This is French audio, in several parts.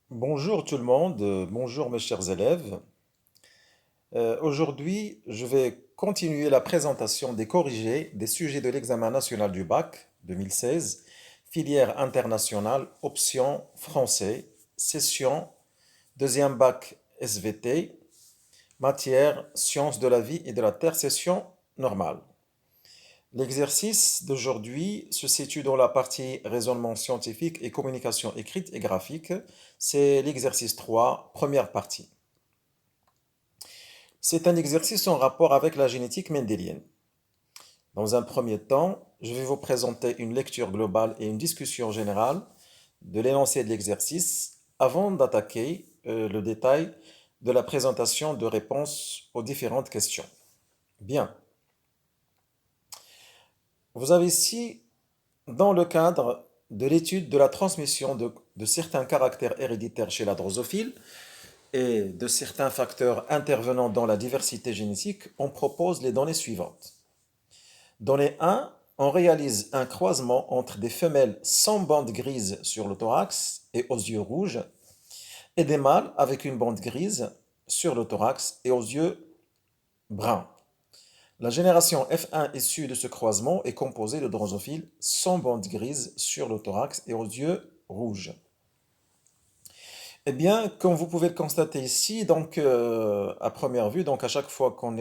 Bonjour tout le monde, bonjour mes chers élèves. Aujourd'hui, je vais continuer la présentation des corrigés des sujets de l'examen national du bac 2016, filière internationale, option français, session, deuxième bac SVT, matière sciences de la vie et de la terre, session normale. L'exercice d'aujourd'hui se situe dans la partie raisonnement scientifique et communication écrite et graphique. C'est l'exercice 3, première partie. C'est un exercice en rapport avec la génétique mendélienne. Dans un premier temps, je vais vous présenter une lecture globale et une discussion générale de l'énoncé de l'exercice avant d'attaquer le détail de la présentation de réponses aux différentes questions. Bien, vous avez ici, dans le cadre de l'étude de la transmission de certains caractères héréditaires chez la drosophile et de certains facteurs intervenant dans la diversité génétique, on propose les données suivantes. Donnée 1, on réalise un croisement entre des femelles sans bande grise sur le thorax et aux yeux rouges et des mâles avec une bande grise sur le thorax et aux yeux bruns. La génération F1 issue de ce croisement est composée de drosophiles sans bande grise sur le thorax et aux yeux rouges. Eh bien, comme vous pouvez le constater ici, donc à première vue, donc à chaque fois qu'on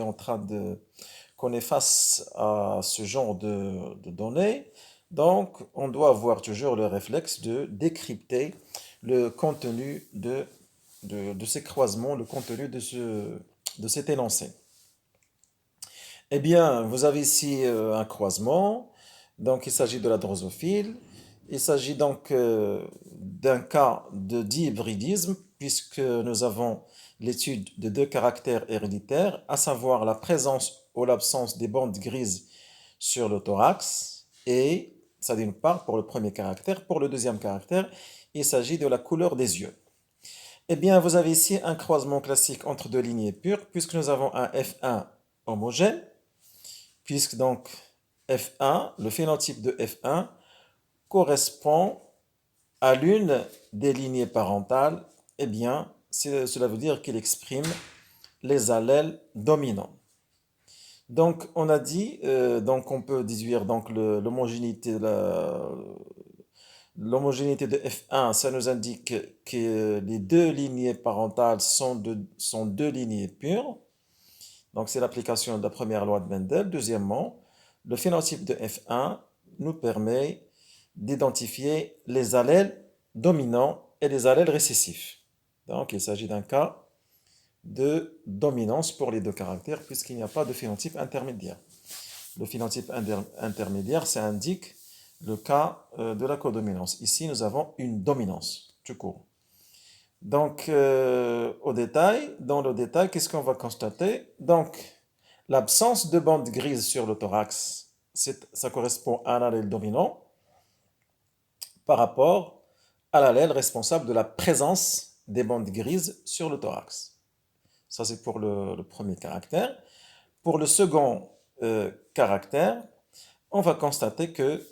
est face à ce genre de données, donc on doit avoir toujours le réflexe de décrypter le contenu de ces croisements, le contenu de cet énoncé. Eh bien, vous avez ici un croisement, donc il s'agit de la drosophile. Il s'agit donc d'un cas de dihybridisme, puisque nous avons l'étude de deux caractères héréditaires, à savoir la présence ou l'absence des bandes grises sur le thorax, et ça d'une part pour le premier caractère. Pour le deuxième caractère, il s'agit de la couleur des yeux. Eh bien, vous avez ici un croisement classique entre deux lignées pures, puisque nous avons un F1 homogène, puisque donc F1, le phénotype de F1 correspond à l'une des lignées parentales, eh bien, cela veut dire qu'il exprime les allèles dominants. Donc, on a dit, donc on peut déduire donc l'homogénéité de F1, ça nous indique que les deux lignées parentales sont deux lignées pures. Donc, c'est l'application de la première loi de Mendel. Deuxièmement, le phénotype de F1 nous permet d'identifier les allèles dominants et les allèles récessifs. Donc, il s'agit d'un cas de dominance pour les deux caractères puisqu'il n'y a pas de phénotype intermédiaire. Le phénotype intermédiaire, ça indique le cas de la codominance. Ici, nous avons une dominance, tout court. Donc, dans le détail, qu'est-ce qu'on va constater? Donc, l'absence de bande grise sur le thorax, ça correspond à un allèle dominant par rapport à l'allèle responsable de la présence des bandes grises sur le thorax. Ça, c'est pour le premier caractère. Pour le second caractère, on va constater que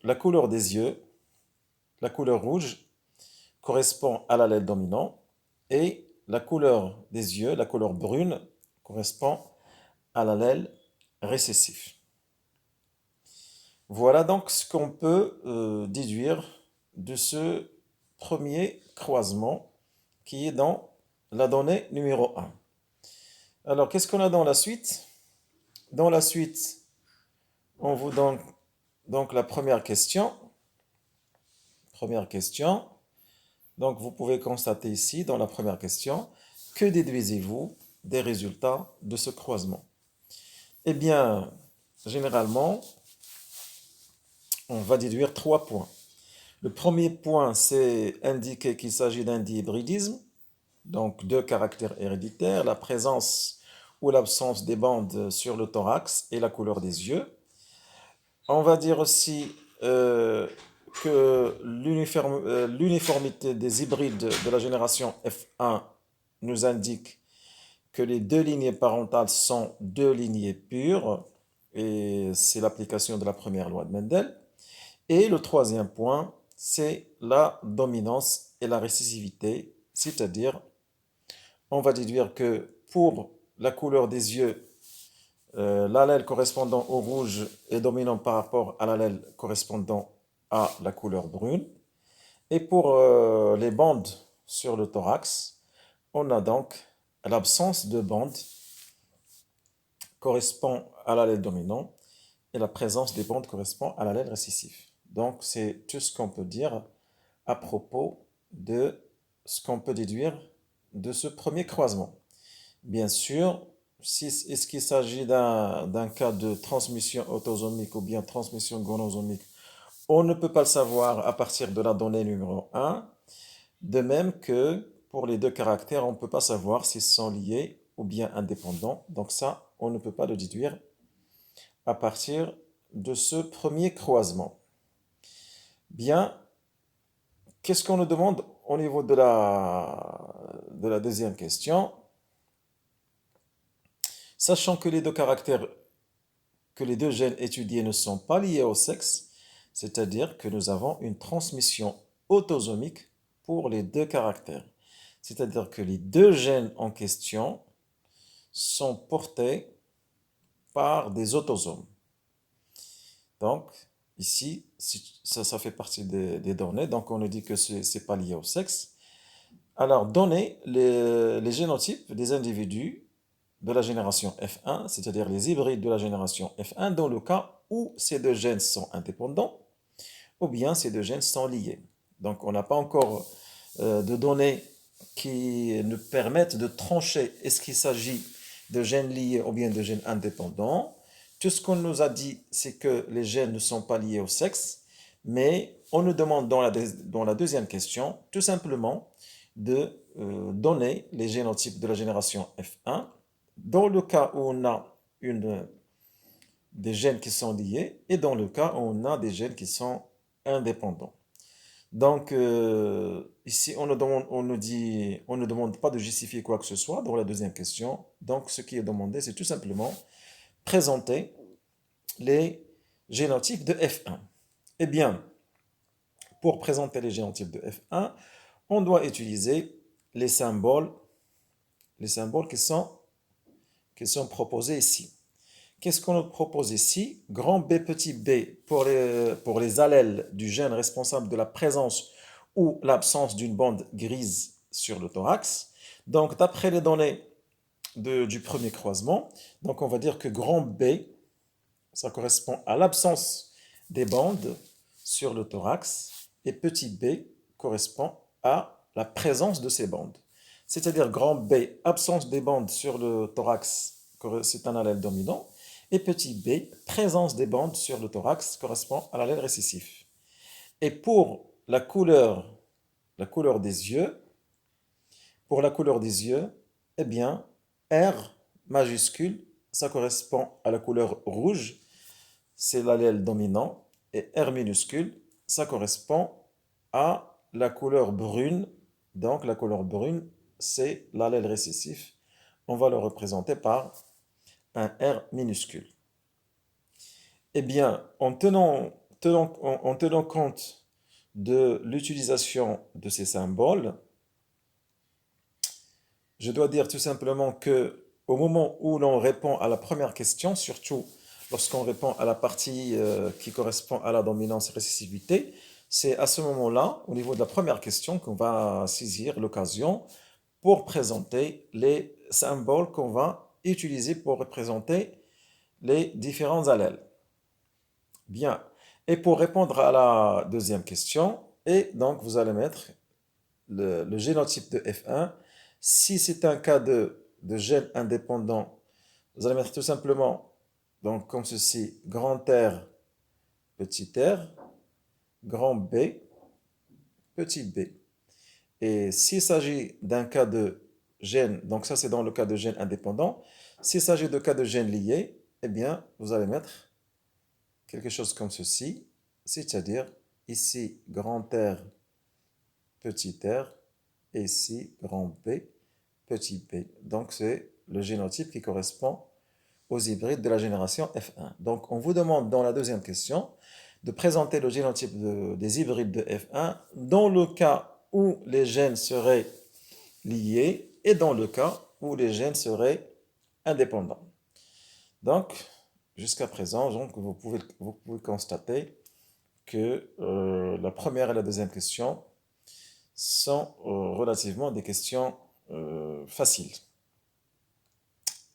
la couleur des yeux, la couleur rouge, correspond à l'allèle dominant et la couleur des yeux, la couleur brune, correspond à l'allèle récessif. Voilà donc ce qu'on peut déduire de ce premier croisement qui est dans la donnée numéro 1. Alors, qu'est-ce qu'on a dans la suite? Dans la suite, on vous donne donc la première question. Première question. Donc, vous pouvez constater ici, dans la première question, que déduisez-vous des résultats de ce croisement? Eh bien, généralement, on va déduire 3 points. Le premier point, c'est indiquer qu'il s'agit d'un dihybridisme, donc deux caractères héréditaires, la présence ou l'absence des bandes sur le thorax et la couleur des yeux. On va dire aussi que l'uniformité des hybrides de la génération F1 nous indique que les deux lignées parentales sont deux lignées pures, et c'est l'application de la première loi de Mendel. Et le troisième point, c'est la dominance et la récessivité, c'est-à-dire, on va déduire que pour la couleur des yeux, l'allèle correspondant au rouge est dominant par rapport à l'allèle correspondant à la couleur brune. Et pour les bandes sur le thorax, on a donc l'absence de bandes correspond à l'allèle dominant et la présence des bandes correspond à l'allèle récessif. Donc c'est tout ce qu'on peut dire à propos de ce qu'on peut déduire de ce premier croisement. Bien sûr, si, est-ce qu'il s'agit d'un cas de transmission autosomique ou bien transmission gonosomique, on ne peut pas le savoir à partir de la donnée numéro un. De même que pour les deux caractères, on ne peut pas savoir s'ils sont liés ou bien indépendants. Donc ça, on ne peut pas le déduire à partir de ce premier croisement. Bien, qu'est-ce qu'on nous demande au niveau de la deuxième question? Sachant que les deux caractères, que les deux gènes étudiés ne sont pas liés au sexe, c'est-à-dire que nous avons une transmission autosomique pour les deux caractères. C'est-à-dire que les deux gènes en question sont portés par des autosomes. Donc, ici, ça fait partie des données. Donc, on nous dit que ce n'est pas lié au sexe. Alors, donner les génotypes des individus de la génération F1, c'est-à-dire les hybrides de la génération F1, dans le cas où ces deux gènes sont indépendants ou bien ces deux gènes sont liés. Donc, on n'a pas encore de données qui nous permettent de trancher est-ce qu'il s'agit de gènes liés ou bien de gènes indépendants. Tout ce qu'on nous a dit, c'est que les gènes ne sont pas liés au sexe, mais on nous demande dans la deuxième question, tout simplement, de donner les génotypes de la génération F1 dans le cas où on a des gènes qui sont liés et dans le cas où on a des gènes qui sont indépendants. Donc, ici, on nous dit, on ne demande pas de justifier quoi que ce soit dans la deuxième question. Donc, ce qui est demandé, c'est tout simplement présenter les génotypes de F1. Eh bien, pour présenter les génotypes de F1, on doit utiliser les symboles qui sont proposés ici. Qu'est-ce qu'on nous propose ici? Grand B, petit b pour les allèles du gène responsable de la présence ou l'absence d'une bande grise sur le thorax. Donc, d'après les données du premier croisement, donc on va dire que grand B, ça correspond à l'absence des bandes sur le thorax, et petit b correspond à la présence de ces bandes. C'est-à-dire grand B, absence des bandes sur le thorax, c'est un allèle dominant, et petit b, présence des bandes sur le thorax, correspond à l'allèle récessif. Et pour la couleur des yeux, eh bien, R majuscule, ça correspond à la couleur rouge, c'est l'allèle dominant, et R minuscule, ça correspond à la couleur brune. Donc la couleur brune, c'est l'allèle récessif. On va le représenter par un R minuscule. Eh bien, en tenant compte de l'utilisation de ces symboles, je dois dire tout simplement que au moment où l'on répond à la première question, surtout lorsqu'on répond à la partie qui correspond à la dominance et récessivité, c'est à ce moment-là, au niveau de la première question, qu'on va saisir l'occasion pour présenter les symboles qu'on va utiliser pour représenter les différents allèles. Bien. Et pour répondre à la deuxième question, et donc vous allez mettre le génotype de F1. Si c'est un cas de gène indépendant, vous allez mettre tout simplement, donc comme ceci, grand R, petit r, grand B, petit b. Et s'il s'agit d'un cas de gène, donc ça c'est dans le cas de gène indépendant, s'il s'agit de cas de gène lié, eh bien vous allez mettre quelque chose comme ceci, c'est-à-dire ici grand R, petit r, et ici grand B, petit b. Donc c'est le génotype qui correspond aux hybrides de la génération F1. Donc on vous demande dans la deuxième question de présenter le génotype des hybrides de F1 dans le cas où les gènes seraient liés et dans le cas où les gènes seraient indépendants. Donc, jusqu'à présent, donc, vous pouvez constater que la première et la deuxième question sont relativement des questions faciles.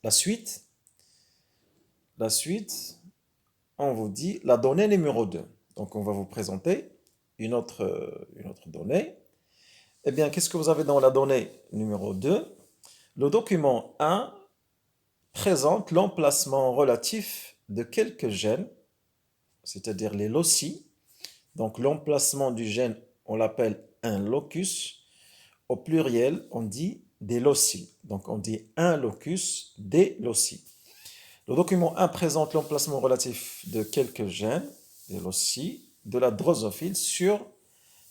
La suite, on vous dit la donnée numéro 2. Donc, on va vous présenter une autre donnée. Eh bien, qu'est-ce que vous avez dans la donnée numéro 2? Le document 1 présente l'emplacement relatif de quelques gènes, c'est-à-dire les loci. Donc, l'emplacement du gène, on l'appelle un locus. Au pluriel, on dit des loci. Donc, on dit un locus, des loci. Le document 1 présente l'emplacement relatif de quelques gènes, des loci, de la drosophile sur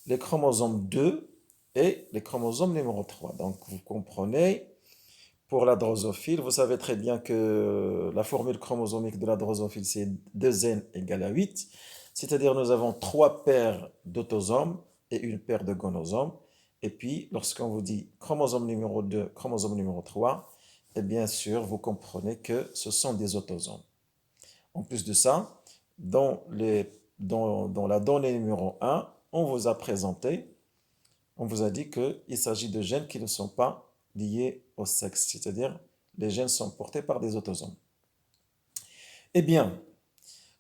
les chromosomes 2 et les chromosomes numéro 3. Donc, vous comprenez, pour la drosophile, vous savez très bien que la formule chromosomique de la drosophile, c'est 2n égale à 8. C'est-à-dire, nous avons 3 paires d'autosomes et une paire de gonosomes. Et puis, lorsqu'on vous dit chromosome numéro 2, chromosome numéro 3, et bien sûr, vous comprenez que ce sont des autosomes. En plus de ça, dans la donnée numéro 1, on vous a présenté, on vous a dit qu'il s'agit de gènes qui ne sont pas liés au sexe, c'est-à-dire les gènes sont portés par des autosomes. Eh bien,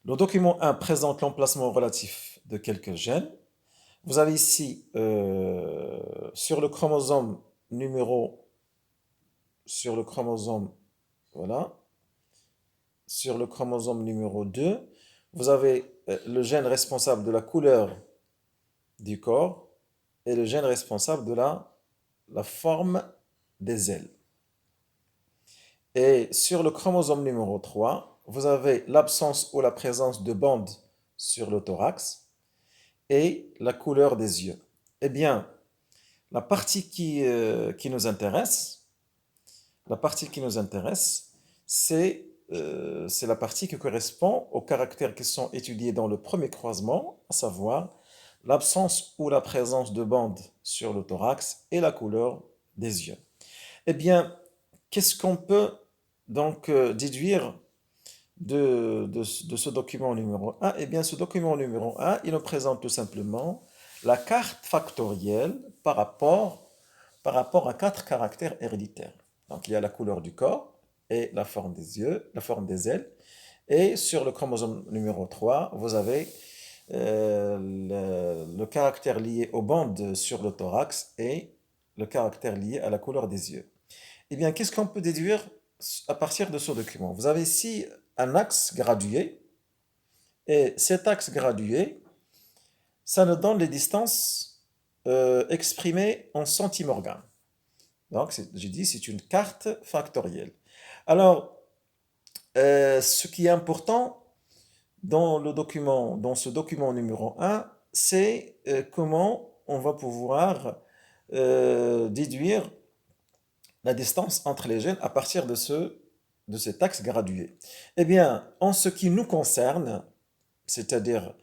le document 1 présente l'emplacement relatif de quelques gènes. Vous avez ici, sur le chromosome voilà, sur le chromosome numéro 2, vous avez le gène responsable de la couleur du corps et le gène responsable de la forme des ailes. Et sur le chromosome numéro 3, vous avez l'absence ou la présence de bandes sur le thorax et la couleur des yeux. Eh bien, la partie qui nous intéresse, c'est la partie qui correspond aux caractères qui sont étudiés dans le premier croisement, à savoir l'absence ou la présence de bandes sur le thorax et la couleur des yeux. Eh bien, qu'est-ce qu'on peut donc déduire de ce document numéro 1? Eh bien, ce document numéro 1, il nous présente tout simplement la carte factorielle par rapport à 4 caractères héréditaires. Donc, il y a la couleur du corps et la forme des yeux, la forme des ailes. Et sur le chromosome numéro 3, vous avez le caractère lié aux bandes sur le thorax et le caractère lié à la couleur des yeux. Eh bien, qu'est-ce qu'on peut déduire à partir de ce document? Vous avez ici un axe gradué, et cet axe gradué, ça nous donne les distances exprimées en centimorgane. Donc, j'ai dit, c'est une carte factorielle. Alors, ce qui est important dans ce document numéro 1, c'est comment on va pouvoir déduire la distance entre les gènes à partir de cet axe gradué. Eh bien, en ce qui nous concerne, c'est-à-dire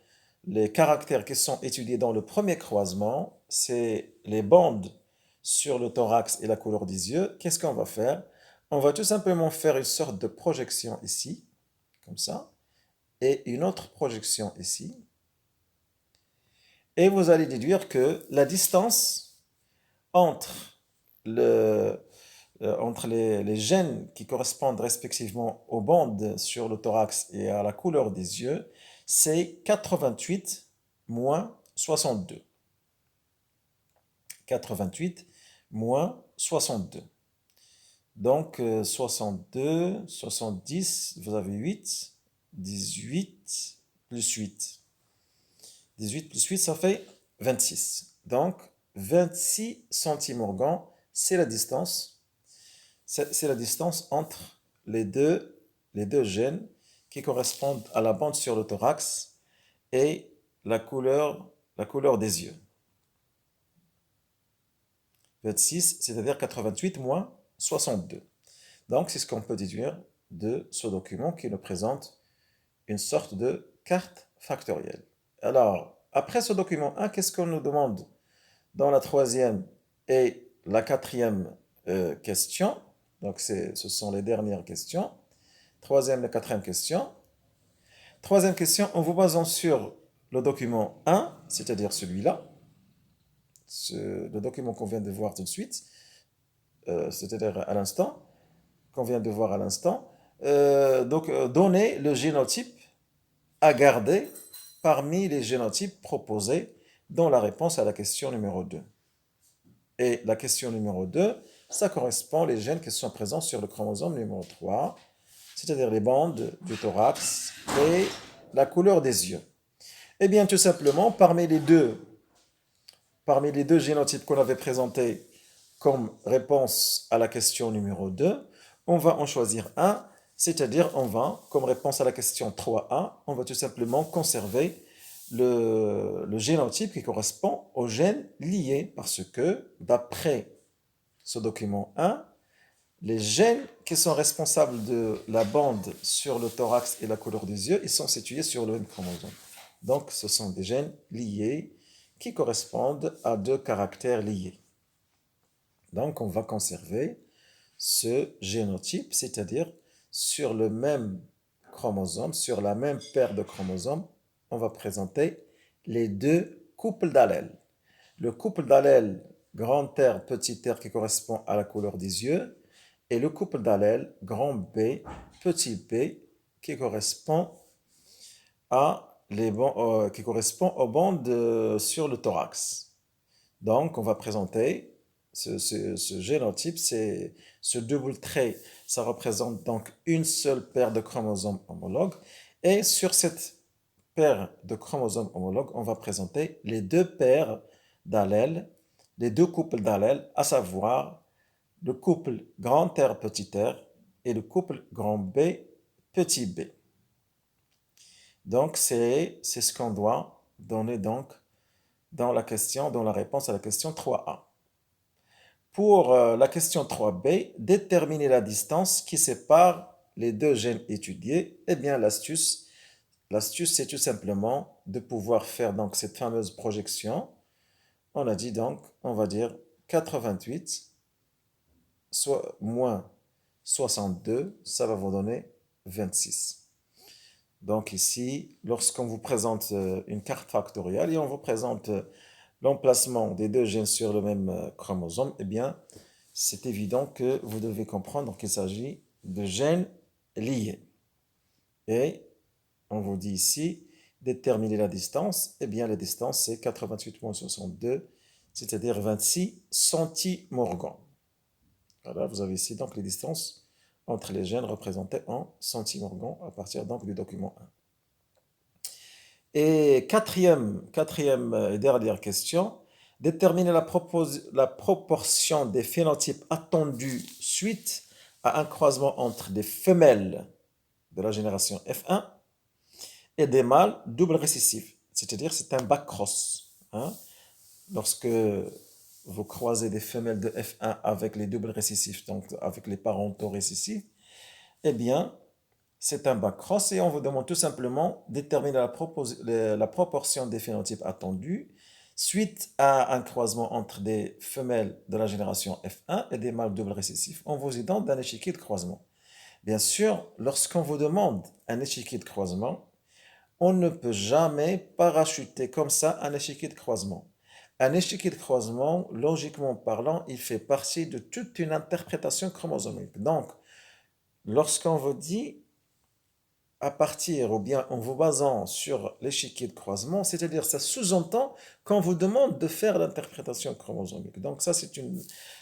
les caractères qui sont étudiés dans le premier croisement, c'est les bandes sur le thorax et la couleur des yeux. Qu'est-ce qu'on va faire? On va tout simplement faire une sorte de projection ici, comme ça, et une autre projection ici. Et vous allez déduire que la distance entre les gènes qui correspondent respectivement aux bandes sur le thorax et à la couleur des yeux, c'est 88 moins 62. 88 moins 62. Donc 62, 70, vous avez 8, 18 plus 8. 18 plus 8, ça fait 26. Donc 26 centimorgans, c'est la distance. C'est la distance entre les deux gènes qui correspondent à la bande sur le thorax et la couleur des yeux. 26, c'est-à-dire 88 moins 62. Donc, c'est ce qu'on peut déduire de ce document qui nous présente une sorte de carte factorielle. Alors, après ce document 1, qu'est-ce qu'on nous demande dans la troisième et la quatrième question? Donc, ce sont les dernières questions. Troisième et quatrième question. Troisième question, en vous basant sur le document 1, c'est-à-dire celui-là, le document qu'on vient de voir tout de suite, c'est-à-dire à l'instant, qu'on vient de voir à l'instant, donner le génotype à garder parmi les génotypes proposés dans la réponse à la question numéro 2. Et la question numéro 2, ça correspond aux gènes qui sont présents sur le chromosome numéro 3, c'est-à-dire les bandes du thorax et la couleur des yeux. Eh bien, tout simplement, parmi les deux génotypes qu'on avait présentés comme réponse à la question numéro 2, on va en choisir un, c'est-à-dire on va, comme réponse à la question 3a, on va tout simplement conserver le génotype qui correspond au gène lié, parce que d'après ce document 1, les gènes qui sont responsables de la bande sur le thorax et la couleur des yeux, ils sont situés sur le même chromosome. Donc, ce sont des gènes liés qui correspondent à deux caractères liés. Donc, on va conserver ce génotype, c'est-à-dire sur le même chromosome, sur la même paire de chromosomes, on va présenter les deux couples d'allèles. Le couple d'allèles grand R, petit r qui correspond à la couleur des yeux, et le couple d'allèles grand B, petit b qui correspond aux bandes sur le thorax. Donc, on va présenter ce génotype, ce double trait, ça représente donc une seule paire de chromosomes homologues. Et sur cette paire de chromosomes homologues, on va présenter les deux paires d'allèles, les deux couples d'allèles, à savoir le couple grand R petit r et le couple grand B petit b. Donc, c'est ce qu'on doit donner donc dans la réponse à la question 3a. Pour la question 3b, déterminer la distance qui sépare les deux gènes étudiés. Eh bien, l'astuce, c'est tout simplement de pouvoir faire donc cette fameuse projection. On a dit donc, on va dire 88 soit moins 62, ça va vous donner 26. Donc ici, lorsqu'on vous présente une carte factorielle et on vous présente l'emplacement des deux gènes sur le même chromosome, eh bien, c'est évident que vous devez comprendre qu'il s'agit de gènes liés. Et on vous dit ici, déterminer la distance, eh bien, la distance, c'est 88 moins 62, c'est-à-dire 26 centimorgans. Voilà, vous avez ici donc les distances entre les gènes représentées en centimorgans à partir donc du document 1. Et quatrième et dernière question, déterminer la proportion des phénotypes attendus suite à un croisement entre des femelles de la génération F1 et des mâles double récessifs, c'est-à-dire c'est un back-cross. Lorsque vous croisez des femelles de F1 avec les doubles récessifs, donc avec les parentaux récessifs, eh bien, c'est un back-cross et on vous demande tout simplement de déterminer la proportion des phénotypes attendus suite à un croisement entre des femelles de la génération F1 et des mâles double récessifs. On vous y donne un échiquier de croisement. Bien sûr, lorsqu'on vous demande un échiquier de croisement, on ne peut jamais parachuter comme ça un échiquier de croisement. Un échiquier de croisement, logiquement parlant, il fait partie de toute une interprétation chromosomique. Donc, lorsqu'on vous dit à partir ou bien en vous basant sur l'échiquier de croisement, c'est-à-dire ça sous-entend qu'on vous demande de faire l'interprétation chromosomique. Donc ça,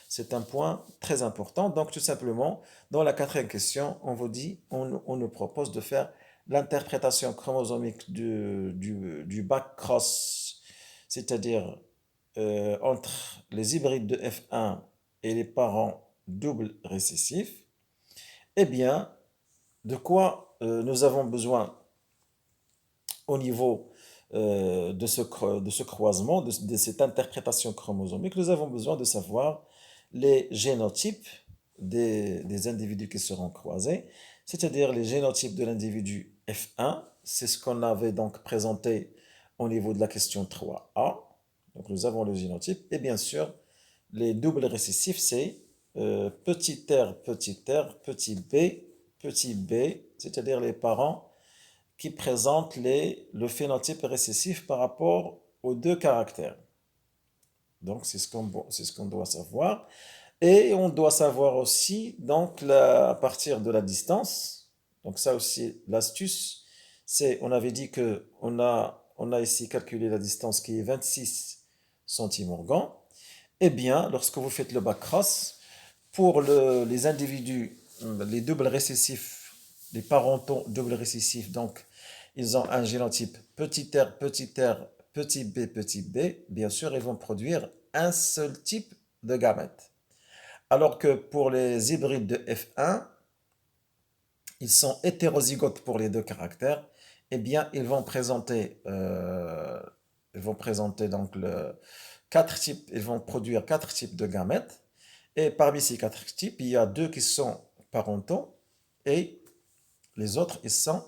c'est un point très important. Donc tout simplement, dans la quatrième question, on vous dit, on nous propose de faire l'interprétation chromosomique du back-cross, c'est-à-dire entre les hybrides de F1 et les parents double récessifs. Eh bien, de quoi nous avons besoin au niveau de ce croisement, de cette interprétation chromosomique? Nous avons besoin de savoir les génotypes des individus qui seront croisés, c'est-à-dire les génotypes de l'individu F1, c'est ce qu'on avait donc présenté au niveau de la question 3a. Donc nous avons le génotype. Et bien sûr, les doubles récessifs, c'est petit r, petit b, c'est-à-dire les parents qui présentent le phénotype récessif par rapport aux deux caractères. Donc c'est ce qu'on doit savoir. Et on doit savoir aussi, donc, à partir de la distance, donc ça aussi, l'astuce, c'est, on avait dit que on a ici calculé la distance qui est 26 centimorgans. Eh bien, lorsque vous faites le bac cross, pour les individus, les doubles récessifs, les parentaux doubles récessifs, donc, ils ont un génotype r, petit b, bien sûr, ils vont produire un seul type de gamète. Alors que pour les hybrides de F1, ils sont hétérozygotes pour les deux caractères, eh bien, ils vont présenter donc quatre types, ils vont produire quatre types de gamètes. Et parmi ces quatre types, il y a deux qui sont parentaux et les autres, ils sont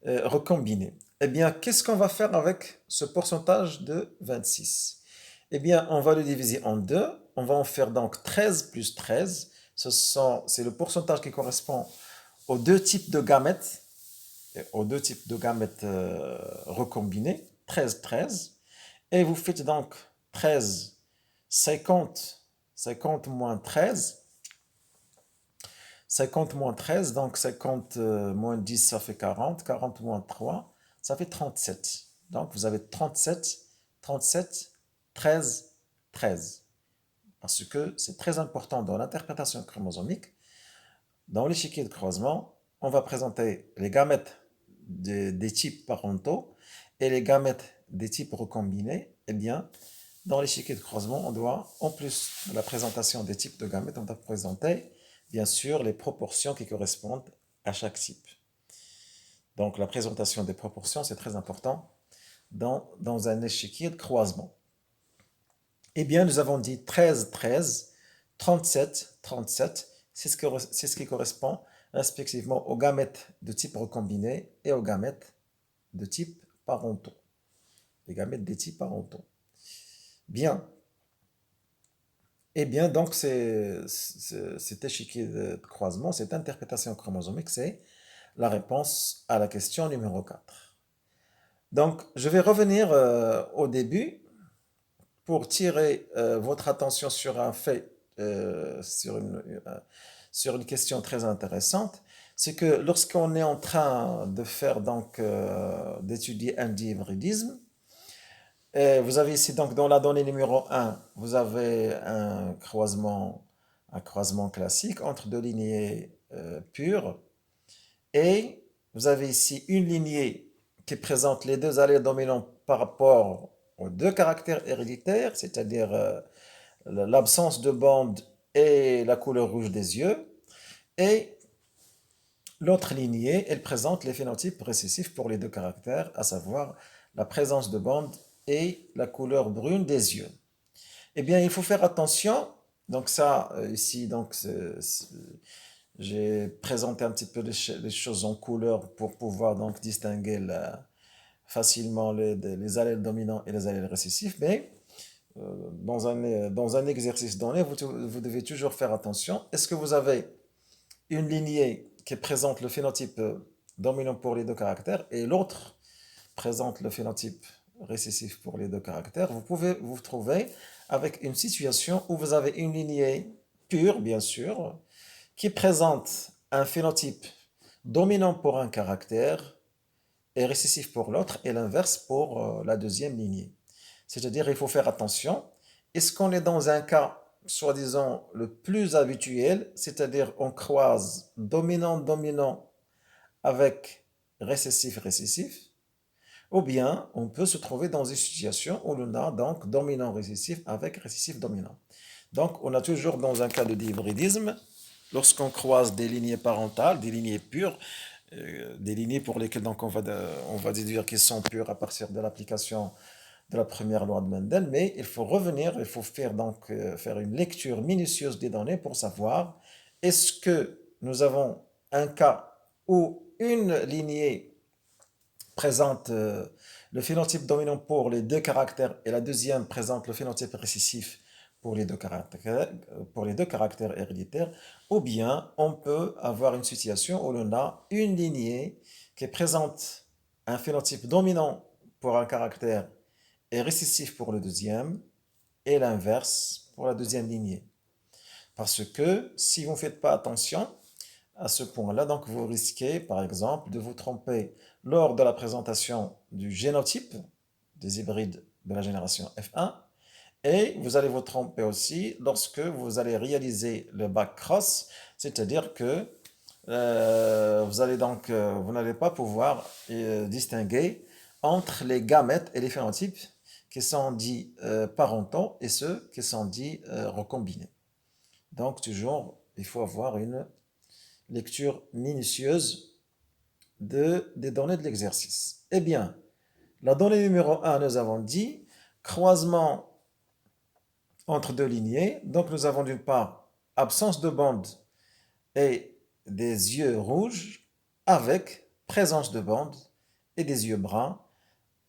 recombinés. Eh bien, qu'est-ce qu'on va faire avec ce pourcentage de 26? Eh bien, on va le diviser en deux. On va en faire donc 13 plus 13. C'est le pourcentage qui correspond aux deux types de gamètes, recombinés, 13, 13. Et vous faites donc 13, 50, 50 moins 13. 50 moins 13, donc 50 moins 10, ça fait 40. 40 moins 3, ça fait 37. Donc vous avez 37, 37, 13, 13. Parce que c'est très important dans l'interprétation chromosomique. Dans l'échiquier de croisement, on va présenter les gamètes des types parentaux et les gamètes des types recombinés. Eh bien, dans l'échiquier de croisement, on doit, en plus de la présentation des types de gamètes, on doit présenter, bien sûr, les proportions qui correspondent à chaque type. Donc, la présentation des proportions, c'est très important dans un échiquier de croisement. Eh bien, nous avons dit 13, 13, 37, 37. C'est ce qui correspond respectivement aux gamètes de type recombiné et aux gamètes de type parentaux. Les gamètes des types parentaux. Bien. Eh bien, donc, cet échiquier de croisement, cette interprétation chromosomique, c'est la réponse à la question numéro 4. Donc, je vais revenir au début pour tirer votre attention sur un fait, sur une question très intéressante. C'est que lorsqu'on est en train de faire donc d'étudier un dihybridisme, vous avez ici donc dans la donnée numéro 1, vous avez un croisement classique entre deux lignées pures. Et vous avez ici une lignée qui présente les deux allèles dominants par rapport aux deux caractères héréditaires, c'est-à-dire l'absence de bande et la couleur rouge des yeux. Et l'autre lignée, elle présente les phénotypes récessifs pour les deux caractères, à savoir la présence de bande et la couleur brune des yeux. Eh bien, il faut faire attention. Donc ça, ici, donc, j'ai présenté un petit peu les choses en couleur pour pouvoir donc distinguer facilement les allèles dominants et les allèles récessifs. Mais dans un exercice donné, vous devez toujours faire attention. Est-ce que vous avez une lignée qui présente le phénotype dominant pour les deux caractères et l'autre présente le phénotype récessif pour les deux caractères? Vous pouvez vous trouver avec une situation où vous avez une lignée pure, bien sûr, qui présente un phénotype dominant pour un caractère et récessif pour l'autre, et l'inverse pour la deuxième lignée. C'est-à-dire, il faut faire attention. Est-ce qu'on est dans un cas, soi-disant, le plus habituel, c'est-à-dire on croise dominant-dominant avec récessif-récessif, ou bien on peut se trouver dans une situation où l'on a donc dominant-récessif avec récessif-dominant. Donc, on a toujours dans un cas de dihybridisme, lorsqu'on croise des lignées parentales, des lignées pures, des lignées pour lesquelles donc on va déduire qu'elles sont pures à partir de l'application de la première loi de Mendel, mais il faut revenir, il faut faire donc faire une lecture minutieuse des données pour savoir est-ce que nous avons un cas où une lignée présente le phénotype dominant pour les deux caractères et la deuxième présente le phénotype récessif pour les deux caractères héréditaires, ou bien on peut avoir une situation où l'on a une lignée qui présente un phénotype dominant pour un caractère et récessif pour le deuxième, et l'inverse pour la deuxième lignée. Parce que si vous ne faites pas attention à ce point-là, donc vous risquez par exemple de vous tromper lors de la présentation du génotype des hybrides de la génération F1 et vous allez vous tromper aussi lorsque vous allez réaliser le back cross, c'est-à-dire que vous n'allez pas pouvoir distinguer entre les gamètes et les phénotypes qui sont dits parentaux et ceux qui sont dits recombinés. Donc toujours, il faut avoir une lecture minutieuse des données de l'exercice. Eh bien, la donnée numéro 1, nous avons dit croisement entre deux lignées. Donc nous avons d'une part absence de bande et des yeux rouges avec présence de bande et des yeux bruns.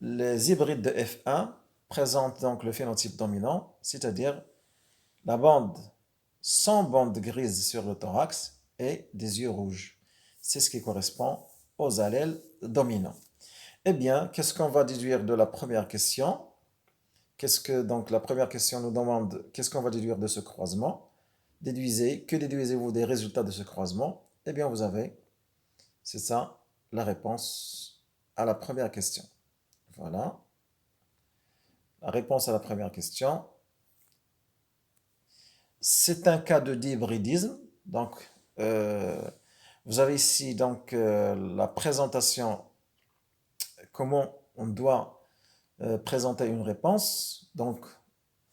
Les hybrides de F1 présentent donc le phénotype dominant, c'est-à-dire la bande sans bande grise sur le thorax et des yeux rouges. C'est ce qui correspond aux allèles dominants. Eh bien, qu'est-ce qu'on va déduire de la première question? Donc la première question nous demande qu'est-ce qu'on va déduire de ce croisement? Que déduisez-vous des résultats de ce croisement? Eh bien, c'est ça, la réponse à la première question. Voilà, la réponse à la première question. C'est un cas de dihybridisme. Donc, euh, vous avez ici donc la présentation, comment on doit présenter une réponse. Donc,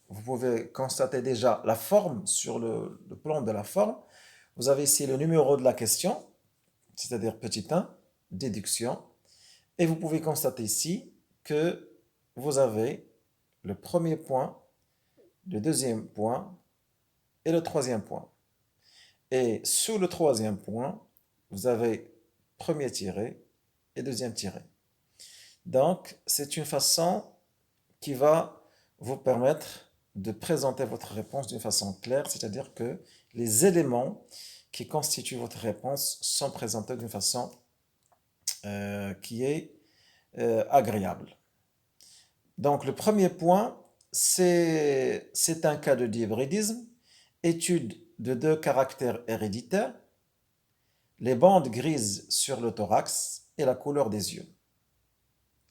vous pouvez constater déjà la forme sur le plan de la forme. Vous avez ici le numéro de la question, c'est-à-dire petit 1, déduction. Et vous pouvez constater ici que vous avez le premier point, le deuxième point et le troisième point. Et sous le troisième point, vous avez premier tiré et deuxième tiré. Donc, c'est une façon qui va vous permettre de présenter votre réponse d'une façon claire, c'est-à-dire que les éléments qui constituent votre réponse sont présentés d'une façon qui est agréable. Donc, le premier point, c'est un cas de dihybridisme, étude de deux caractères héréditaires, les bandes grises sur le thorax et la couleur des yeux.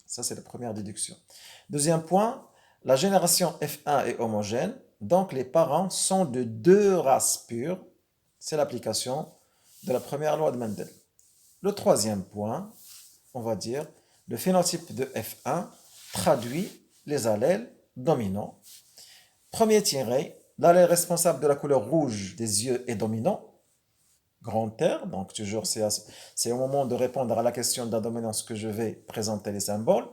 Ça, c'est la première déduction. Deuxième point, la génération F1 est homogène, donc les parents sont de deux races pures. C'est l'application de la première loi de Mendel. Le troisième point, on va dire, le phénotype de F1 traduit les allèles dominants. Premier tiré, l'allèle responsable de la couleur rouge des yeux est dominant. Grand R, donc toujours c'est au moment de répondre à la question de la dominance que je vais présenter les symboles.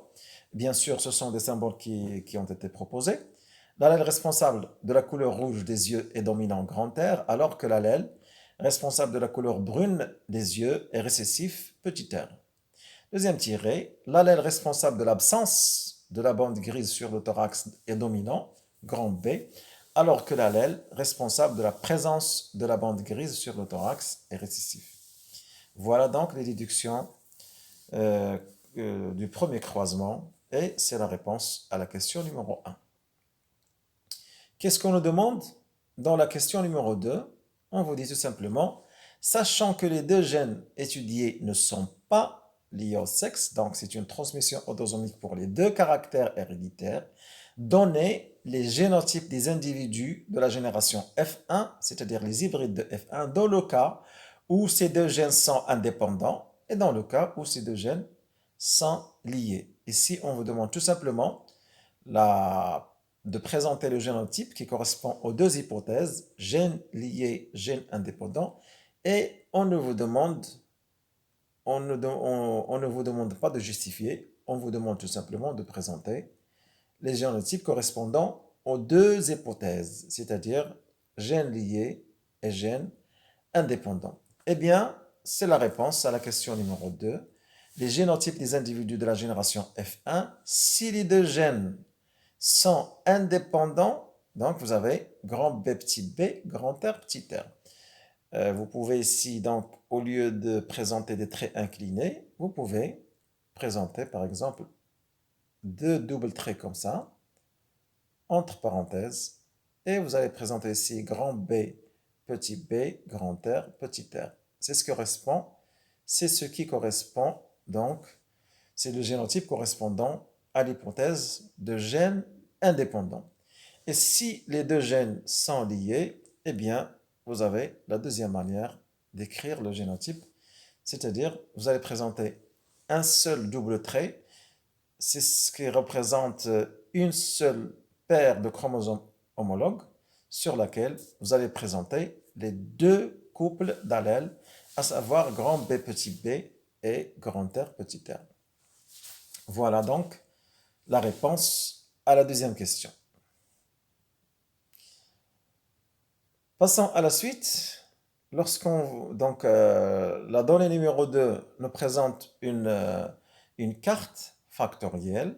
Bien sûr, ce sont des symboles qui ont été proposés. L'allèle responsable de la couleur rouge des yeux est dominant grand R, alors que l'allèle responsable de la couleur brune des yeux est récessif petit r. Deuxième tiré, l'allèle responsable de l'absence de la bande grise sur le thorax est dominant grand B, alors que l'allèle responsable de la présence de la bande grise sur le thorax est récessif. Voilà donc les déductions du premier croisement et c'est la réponse à la question numéro 1. Qu'est-ce qu'on nous demande dans la question numéro 2? On vous dit tout simplement, sachant que les deux gènes étudiés ne sont pas liés au sexe, donc c'est une transmission autosomique pour les deux caractères héréditaires, donnez les génotypes des individus de la génération F1, c'est-à-dire les hybrides de F1, dans le cas où ces deux gènes sont indépendants et dans le cas où ces deux gènes sont liés. Ici, on vous demande tout simplement de présenter le génotype qui correspond aux deux hypothèses, gène lié, gène indépendant, et on ne vous demande pas de justifier, on vous demande tout simplement de présenter les génotypes correspondant aux deux hypothèses, c'est-à-dire gène lié et gène indépendant. Eh bien, c'est la réponse à la question numéro 2. les génotypes des individus de la génération F1 si les deux gènes sont indépendants. Donc, vous avez grand B, petit b, grand R, petit r. Vous pouvez ici, donc, au lieu de présenter des traits inclinés, vous pouvez présenter, par exemple, deux doubles traits comme ça, entre parenthèses, et vous allez présenter ici grand B, grand R, petit r. C'est ce qui correspond, donc, c'est le génotype correspondant à l'hypothèse de gènes indépendants. Et si les deux gènes sont liés, eh bien, vous avez la deuxième manière d'écrire le génotype, c'est-à-dire, vous allez présenter un seul double trait, c'est ce qui représente une seule paire de chromosomes homologues sur laquelle vous allez présenter les deux couples d'allèles, à savoir grand B petit b et grand R petit r. Voilà donc la réponse à la deuxième question. Passons à la suite. La donnée numéro 2 nous présente une carte factorielle.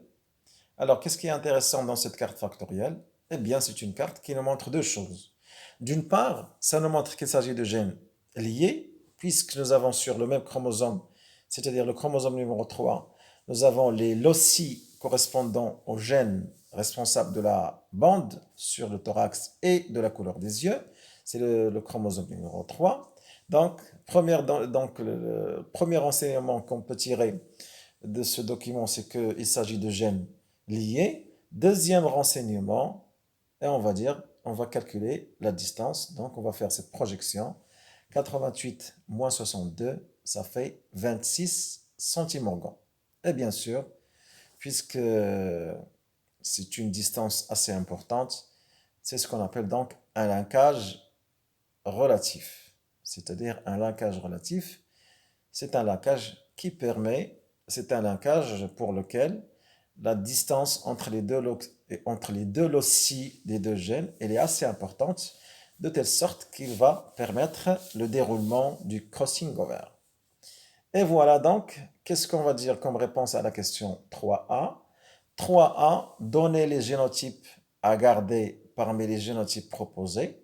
Alors, qu'est-ce qui est intéressant dans cette carte factorielle? Eh bien, c'est une carte qui nous montre deux choses. D'une part, ça nous montre qu'il s'agit de gènes liés, puisque nous avons sur le même chromosome, c'est-à-dire le chromosome numéro 3, nous avons les loci correspondant aux gènes responsables de la bande sur le thorax et de la couleur des yeux. C'est le chromosome numéro 3. Donc, le premier enseignement qu'on peut tirer de ce document, c'est qu'il s'agit de gènes liés. Deuxième renseignement, et on va calculer la distance. Donc, on va faire cette projection. 88 moins 62, ça fait 26 centimorgans. Et bien sûr, puisque c'est une distance assez importante, c'est ce qu'on appelle donc un linkage relatif. C'est-à-dire un linkage relatif, c'est un linkage c'est un linkage pour lequel la distance entre les deux loci des deux gènes, elle est assez importante, de telle sorte qu'il va permettre le déroulement du crossing over. Et voilà donc, qu'est-ce qu'on va dire comme réponse à la question 3A? 3A, donner les génotypes à garder parmi les génotypes proposés.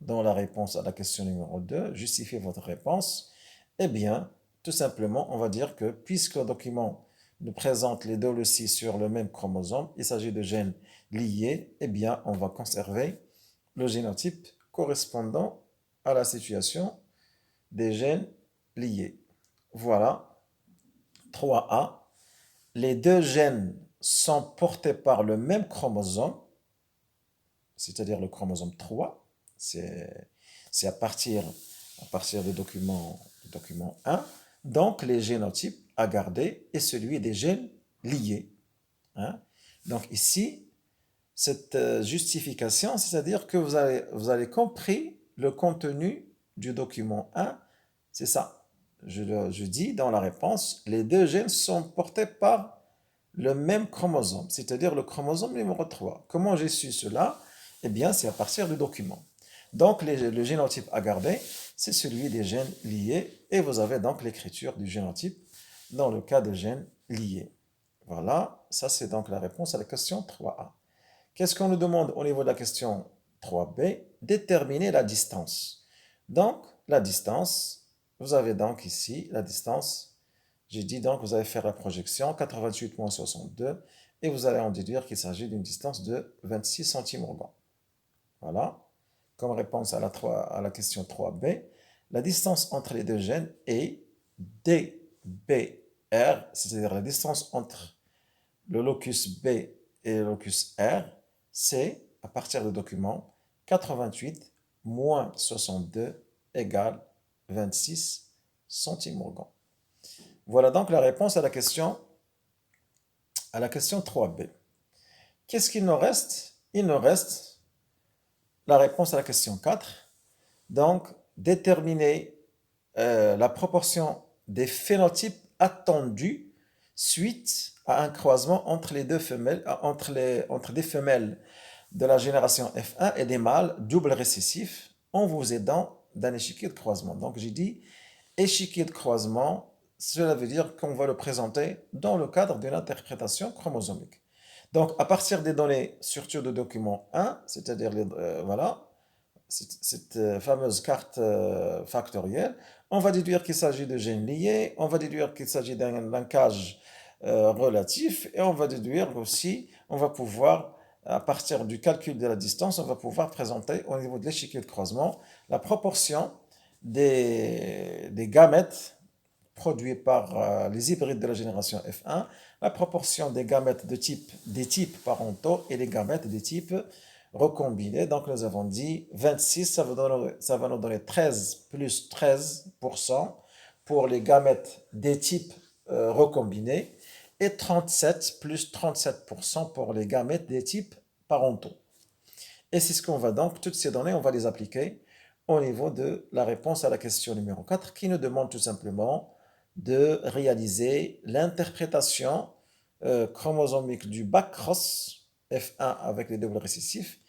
Dans la réponse à la question numéro 2, justifiez votre réponse. Eh bien, tout simplement, on va dire que puisque le document nous présente les deux loci sur le même chromosome, il s'agit de gènes liés, eh bien, on va conserver le génotype correspondant à la situation des gènes liés. Voilà, 3A. Les deux gènes sont portés par le même chromosome, c'est-à-dire le chromosome 3. C'est à partir du document 1. Donc, les génotypes à garder est celui des gènes liés. Hein. Donc, ici, cette justification, c'est-à-dire que vous avez compris le contenu du document 1. C'est ça. Je dis dans la réponse, les deux gènes sont portés par le même chromosome, c'est-à-dire le chromosome numéro 3. Comment j'ai su cela? Eh bien, c'est à partir du document. Donc, le génotype à garder, c'est celui des gènes liés, et vous avez donc l'écriture du génotype dans le cas de gènes liés. Voilà, ça c'est donc la réponse à la question 3A. Qu'est-ce qu'on nous demande au niveau de la question 3B? Déterminer la distance. Donc, la distance, vous avez donc ici la distance. J'ai dit donc, vous allez faire la projection, 88 moins 62, et vous allez en déduire qu'il s'agit d'une distance de 26 centimorgans. Voilà. Comme réponse à la question 3B, la distance entre les deux gènes est dBr, c'est-à-dire la distance entre le locus B et le locus R, c'est, à partir du document, 88 moins 62 égale 26 centimorgans. Voilà donc la réponse à la question 3B. Qu'est-ce qu'il nous reste? Il nous reste la réponse à la question 4. Donc, déterminer la proportion des phénotypes attendus suite à un croisement entre des femelles de la génération F1 et des mâles double récessifs en vous aidant d'un échiquier de croisement. Donc, j'ai dit échiquier de croisement, cela veut dire qu'on va le présenter dans le cadre d'une interprétation chromosomique. Donc, à partir des données, surtout de document 1, c'est-à-dire voilà, cette fameuse carte factorielle, on va déduire qu'il s'agit de gènes liés, on va déduire qu'il s'agit d'un linkage relatif, et on va déduire aussi, on va pouvoir, à partir du calcul de la distance, on va pouvoir présenter au niveau de l'échiquier de croisement la proportion des gamètes produits par les hybrides de la génération F1, la proportion des gamètes des types parentaux et les gamètes des types recombinés. Donc nous avons dit 26, ça va nous donner 13 plus 13% pour les gamètes des types recombinés et 37 plus 37% pour les gamètes des types parentaux. Et c'est ce qu'on va donc, toutes ces données, on va les appliquer au niveau de la réponse à la question numéro 4 qui nous demande tout simplement de réaliser l'interprétation chromosomique du bac-cross F1 avec les doubles récessifs.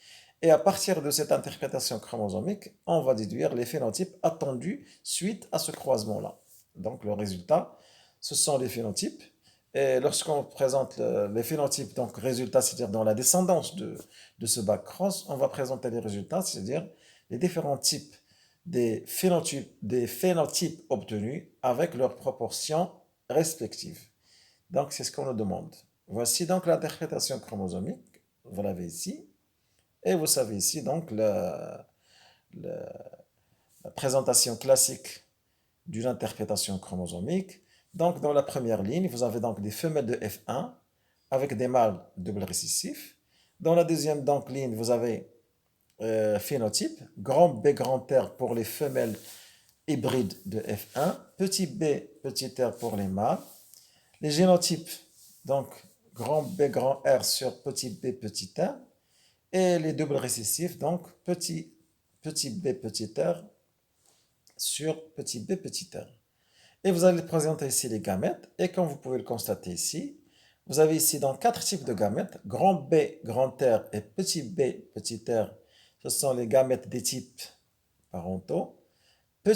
Et à partir de cette interprétation chromosomique, on va déduire les phénotypes attendus suite à ce croisement-là. Donc le résultat, ce sont les phénotypes. Et lorsqu'on présente les phénotypes, donc résultats, c'est-à-dire dans la descendance de ce bac-cross, on va présenter les résultats, c'est-à-dire les différents types des phénotypes obtenus avec leurs proportions respectives. Donc, c'est ce qu'on nous demande. Voici donc l'interprétation chromosomique. Vous l'avez ici. Et vous savez ici donc la présentation classique d'une interprétation chromosomique. Donc, dans la première ligne, vous avez donc des femelles de F1 avec des mâles double récessifs. Dans la deuxième donc, ligne, vous avez phénotype, grand B, grand R pour les femelles hybrides de F1, petit b, petit r pour les mâles. Les génotypes, donc grand B, grand R sur petit b, petit r. Et les doubles récessifs, donc petit b, petit r sur petit b, petit r. Et vous allez présenter ici les gamètes. Et comme vous pouvez le constater ici, vous avez ici donc quatre types de gamètes. Grand B, grand R et petit b, petit r. Ce sont les gamètes des types parentaux. Grand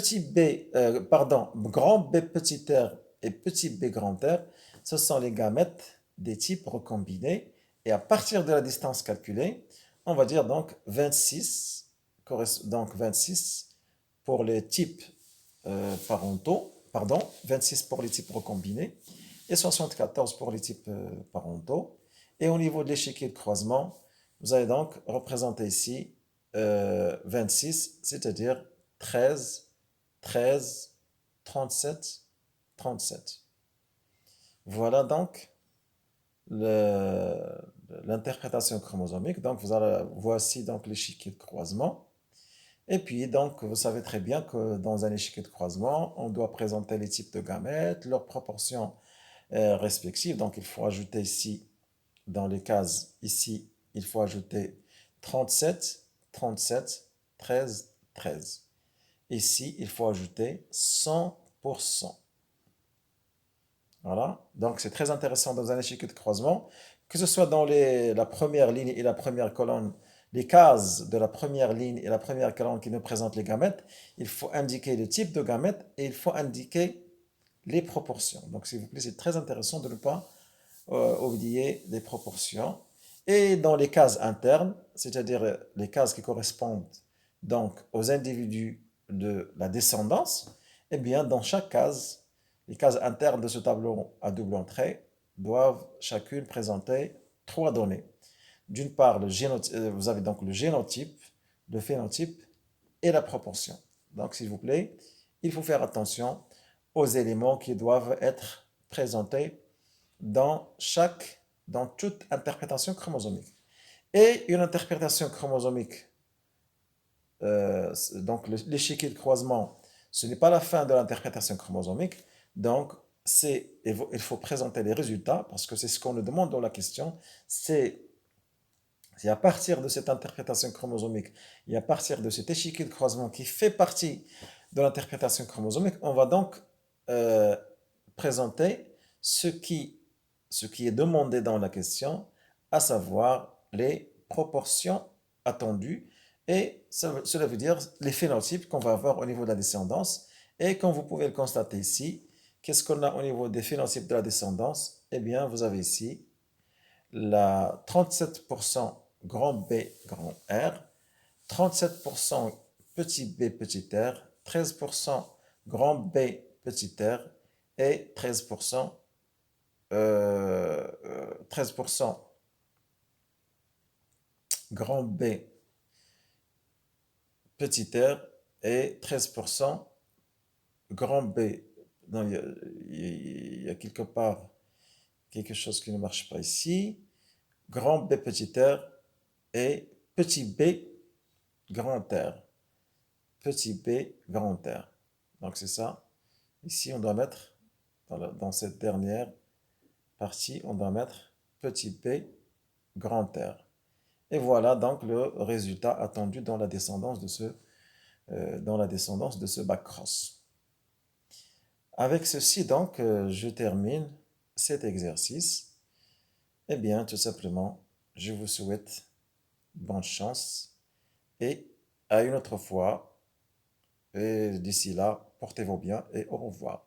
B petit r et petit b grand R, ce sont les gamètes des types recombinés. Et à partir de la distance calculée, on va dire donc 26, donc 26 pour les types parentaux, 26 pour les types recombinés et 74 pour les types parentaux. Et au niveau de l'échiquier de croisement, vous allez donc représenter ici 26, c'est-à-dire 13, 13, 37, 37. Voilà donc l'interprétation chromosomique. Donc voici donc l'échiquier de croisement. Et puis donc vous savez très bien que dans un échiquier de croisement, on doit présenter les types de gamètes, leurs proportions respectives. Donc il faut ajouter ici, dans les cases, ici, il faut ajouter 37, 37, 13, 13. Ici, il faut ajouter 100%. Voilà. Donc, c'est très intéressant dans un échiquier de croisement, que ce soit dans la première ligne et la première colonne, les cases de la première ligne et la première colonne qui nous présentent les gamètes, il faut indiquer le type de gamètes et il faut indiquer les proportions. Donc, s'il vous plaît, c'est très intéressant de ne pas oublier les proportions. Et dans les cases internes, c'est-à-dire les cases qui correspondent donc aux individus de la descendance, eh bien, dans chaque case, les cases internes de ce tableau à double entrée doivent chacune présenter trois données. D'une part, vous avez donc le génotype, le phénotype et la proportion. Donc, s'il vous plaît, il faut faire attention aux éléments qui doivent être présentés dans toute interprétation chromosomique. Et une interprétation chromosomique, donc l'échiquier de croisement, ce n'est pas la fin de l'interprétation chromosomique, donc il faut présenter les résultats, parce que c'est ce qu'on nous demande dans la question, c'est à partir de cette interprétation chromosomique, et à partir de cet échiquier de croisement qui fait partie de l'interprétation chromosomique, on va donc présenter ce qui est demandé dans la question, à savoir les proportions attendues, et cela veut dire les phénotypes qu'on va avoir au niveau de la descendance. Et comme vous pouvez le constater ici, Qu'est-ce qu'on a au niveau des phénotypes de la descendance? Eh bien, vous avez ici la 37% grand B, grand R, 37% petit b, petit r, 13% grand B, petit r et 13% grand B, petit r et 13% grand B. Non, il y a quelque part quelque chose qui ne marche pas ici. Grand B, petit r et petit b, grand R. Petit b, grand R. Donc c'est ça. Ici, on doit mettre, dans cette dernière partie, on doit mettre petit b, grand R. Et voilà donc le résultat attendu dans la descendance de ce bac cross. Avec ceci, donc, je termine cet exercice. Eh bien, tout simplement, je vous souhaite bonne chance et à une autre fois. Et d'ici là, portez-vous bien et au revoir.